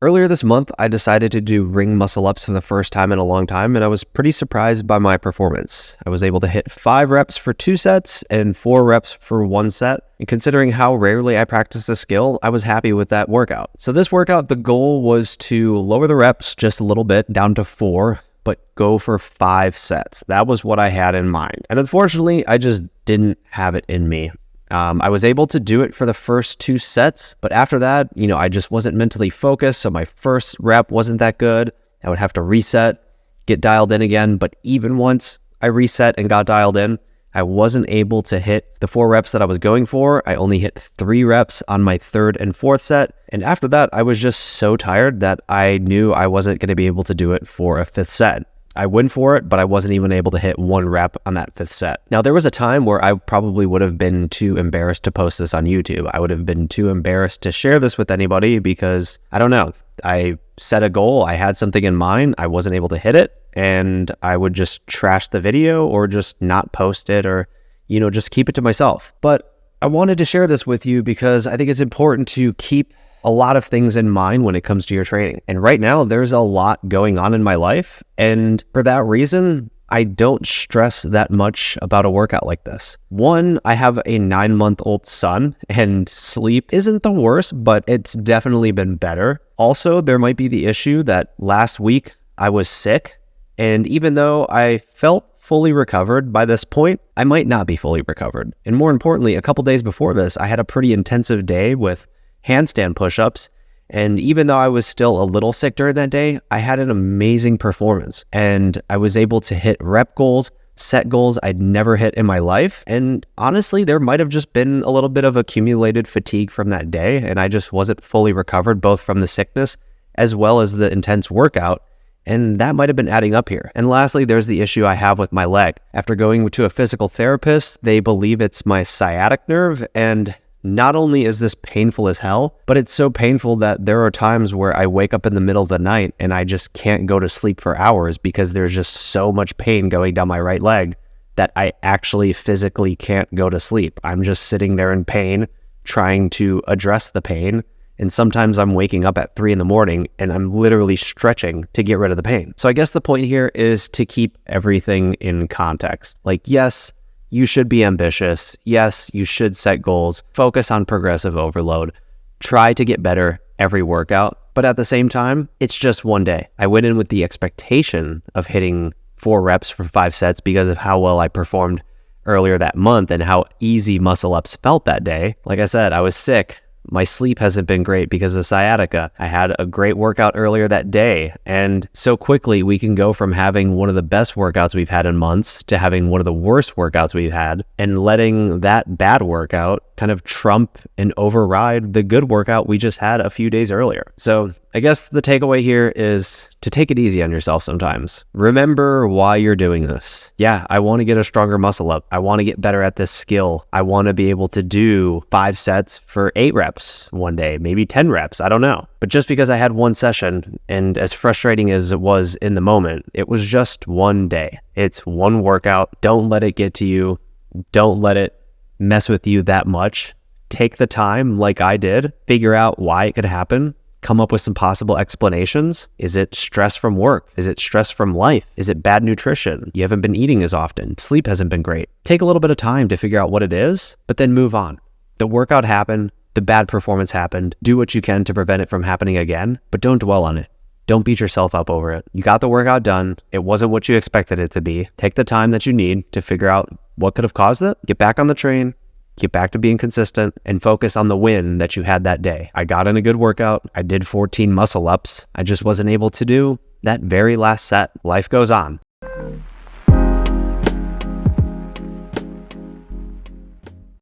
Earlier this month, I decided to do ring muscle ups for the first time in a long time, and I was pretty surprised by my performance. I was able to hit 5 reps for 2 sets and 4 reps for 1 set. And considering how rarely I practice this skill, I was happy with that workout. So this workout, the goal was to lower the reps just a little bit down to 4, but go for 5 sets. That was what I had in mind. And unfortunately, I just didn't have it in me. I was able to do it for the first 2 sets, but after that, I just wasn't mentally focused. So my first rep wasn't that good. I would have to reset, get dialed in again. But even once I reset and got dialed in, I wasn't able to hit the 4 reps that I was going for. I only hit 3 reps on my 3rd and 4th set. And after that, I was just so tired that I knew I wasn't going to be able to do it for a 5th set. I went for it, but I wasn't even able to hit 1 rep on that 5th set. Now, there was a time where I probably would have been too embarrassed to post this on YouTube. I would have been too embarrassed to share this with anybody because, I don't know, I set a goal, I had something in mind, I wasn't able to hit it, and I would just trash the video or just not post it or, just keep it to myself. But I wanted to share this with you because I think it's important to keep a lot of things in mind when it comes to your training. And right now, there's a lot going on in my life. And for that reason, I don't stress that much about a workout like this. One, I have a 9-month-old son and sleep isn't the worst, but it's definitely been better. Also, there might be the issue that last week I was sick. And even though I felt fully recovered by this point, I might not be fully recovered. And more importantly, a couple days before this, I had a pretty intensive day with handstand push-ups. And even though I was still a little sick during that day, I had an amazing performance. And I was able to hit rep goals, set goals I'd never hit in my life. And honestly, there might have just been a little bit of accumulated fatigue from that day. And I just wasn't fully recovered, both from the sickness as well as the intense workout. And that might have been adding up here. And lastly, there's the issue I have with my leg. After going to a physical therapist, they believe it's my sciatic nerve. And not only is this painful as hell, but it's so painful that there are times where I wake up in the middle of the night and I just can't go to sleep for hours because there's just so much pain going down my right leg that I actually physically can't go to sleep. I'm just sitting there in pain, trying to address the pain. And sometimes I'm waking up at 3 a.m. and I'm literally stretching to get rid of the pain. So I guess the point here is to keep everything in context. Like, yes, you should be ambitious. Yes, you should set goals. Focus on progressive overload. Try to get better every workout. But at the same time, it's just one day. I went in with the expectation of hitting 4 reps for 5 sets because of how well I performed earlier that month and how easy muscle ups felt that day. Like I said, I was sick. My sleep hasn't been great because of sciatica. I had a great workout earlier that day. And so quickly we can go from having one of the best workouts we've had in months to having one of the worst workouts we've had and letting that bad workout kind of trump and override the good workout we just had a few days earlier. So I guess the takeaway here is to take it easy on yourself sometimes. Remember why you're doing this. Yeah, I want to get a stronger muscle up. I want to get better at this skill. I want to be able to do 5 sets for 8 reps one day, maybe 10 reps. I don't know. But just because I had one session, and as frustrating as it was in the moment, it was just one day. It's one workout. Don't let it get to you. Don't let it mess with you that much. Take the time like I did, figure out why it could happen, come up with some possible explanations. Is it stress from work? Is it stress from life? Is it bad nutrition? You haven't been eating as often. Sleep hasn't been great. Take a little bit of time to figure out what it is, but then move on. The workout happened. The bad performance happened. Do what you can to prevent it from happening again, but don't dwell on it. Don't beat yourself up over it. You got the workout done. It wasn't what you expected it to be. Take the time that you need to figure out what could have caused it. Get back on the train. Get back to being consistent and focus on the win that you had that day. I got in a good workout. I did 14 muscle ups. I just wasn't able to do that very last set. Life goes on.